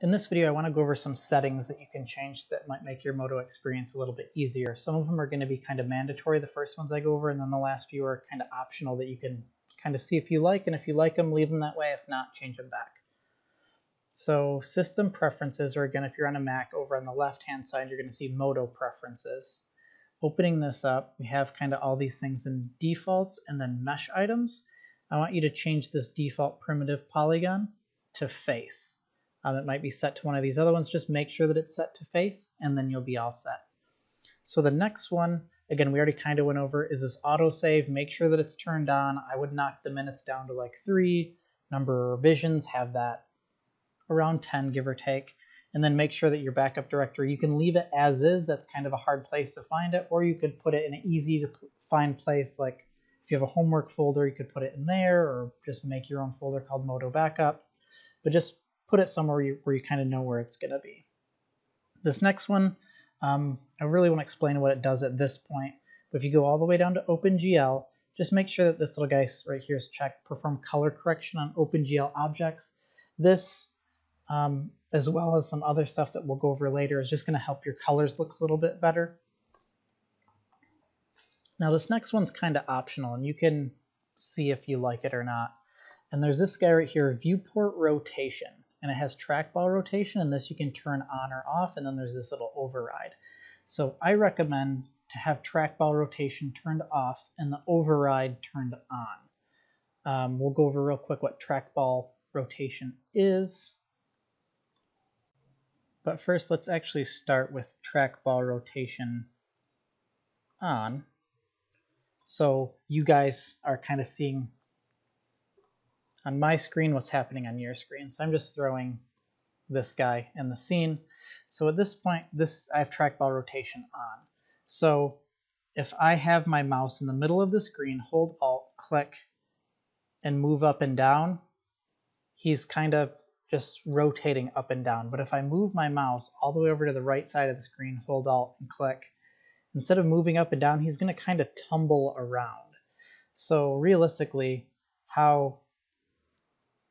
In this video, I want to go over some settings that you can change that might make your Moto experience a little bit easier. Some of them are going to be kind of mandatory, the first ones I go over, and then the last few are kind of optional that you can kind of see if you like, and if you like them, leave them that way. If not, change them back. So system preferences, or again, if you're on a Mac, over on the left-hand side, you're going to see Moto preferences. Opening this up, we have kind of all these things in defaults and then mesh items. I want you to change this default primitive polygon to face. It might be set to one of these other ones. Just make sure that it's set to face, and then you'll be all set. So the next one, again, we already kind of went over, is this autosave. Make sure that it's turned on. I would knock the minutes down to like 3. Number of revisions, have that around 10, give or take. And then make sure that your backup directory, you can leave it as is. That's kind of a hard place to find it. Or you could put it in an easy to find place. Like if you have a homework folder, you could put it in there, or just make your own folder called Moto Backup. But just put it somewhere where you kind of know where it's going to be. This next one, I really want to explain what it does at this point. But if you go all the way down to OpenGL, just make sure that this little guy right here is checked, perform color correction on OpenGL objects. This, as well as some other stuff that we'll go over later, is just going to help your colors look a little bit better. Now this next one's kind of optional, and you can see if you like it or not. And there's this guy right here, viewport rotation. And it has trackball rotation, and this you can turn on or off, and then there's this little override. So I recommend to have trackball rotation turned off and the override turned on. We'll go over real quick what trackball rotation is. But first, let's actually start with trackball rotation on. So you guys are kind of seeing on my screen what's happening on your screen. So I'm just throwing this guy in the scene. So at this point, I have trackball rotation on. So if I have my mouse in the middle of the screen, hold Alt, click, and move up and down, he's kind of just rotating up and down. But if I move my mouse all the way over to the right side of the screen, hold Alt and click, instead of moving up and down, he's going to kind of tumble around. So realistically, how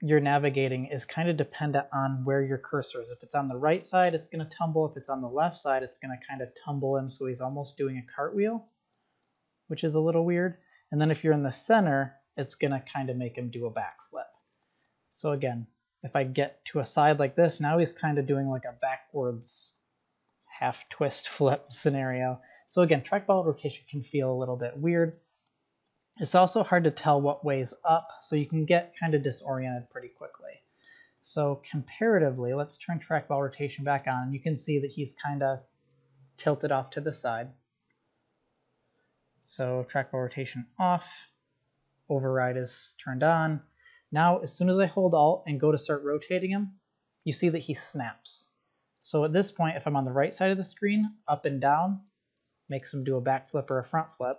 you're navigating is kind of dependent on where your cursor is. If it's on the right side, it's going to tumble. If it's on the left side, it's going to kind of tumble him, so he's almost doing a cartwheel, which is a little weird. And then if you're in the center, it's going to kind of make him do a backflip. So again, if I get to a side like this, now he's kind of doing like a backwards half twist flip scenario. So again, trackball rotation can feel a little bit weird. It's also hard to tell what way's up, so you can get kind of disoriented pretty quickly. So comparatively, let's turn trackball rotation back on, and you can see that he's kind of tilted off to the side. So trackball rotation off, override is turned on. Now, as soon as I hold Alt and go to start rotating him, you see that he snaps. So at this point, if I'm on the right side of the screen, up and down makes him do a back flip or a front flip.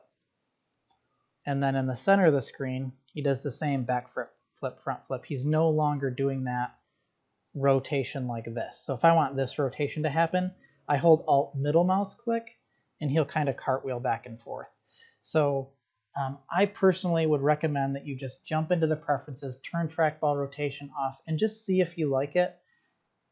And then in the center of the screen, he does the same back flip, front flip. He's no longer doing that rotation like this. So if I want this rotation to happen, I hold Alt middle mouse click, and he'll kind of cartwheel back and forth. So I personally would recommend that you just jump into the preferences, turn trackball rotation off, and just see if you like it.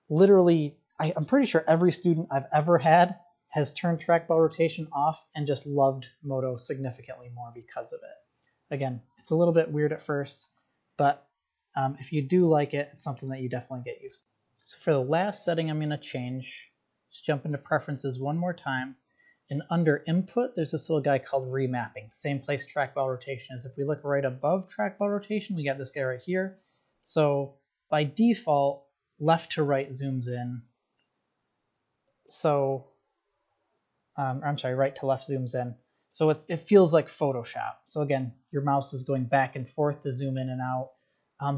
Literally, I'm pretty sure every student I've ever had has turned trackball rotation off and just loved Moto significantly more because of it. Again, it's a little bit weird at first, but if you do like it, it's something that you definitely get used to. So for the last setting I'm going to change, just jump into preferences one more time. And under input, there's this little guy called remapping. Same place trackball rotation is. If we look right above trackball rotation, we got this guy right here. So by default, left to right zooms in. So I'm sorry, right to left zooms in. So it feels like Photoshop. So again, your mouse is going back and forth to zoom in and out.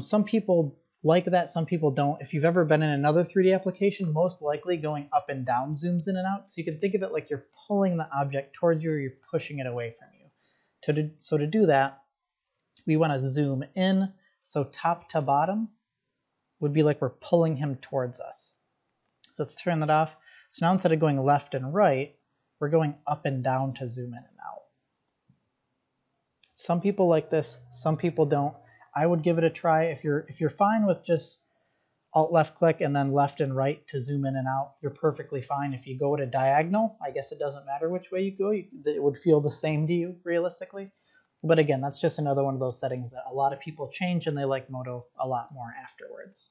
Some people like that, some people don't. If you've ever been in another 3D application, most likely going up and down zooms in and out. So you can think of it like you're pulling the object towards you, or you're pushing it away from you. So to do that, we want to zoom in. So top to bottom would be like we're pulling him towards us. So let's turn that off. So now instead of going left and right, we're going up and down to zoom in and out. Some people like this, some people don't. I would give it a try. If you're fine with just Alt left click and then left and right to zoom in and out, you're perfectly fine. If you go to diagonal, I guess it doesn't matter which way you go. It would feel the same to you realistically. But again, that's just another one of those settings that a lot of people change and they like Moto a lot more afterwards.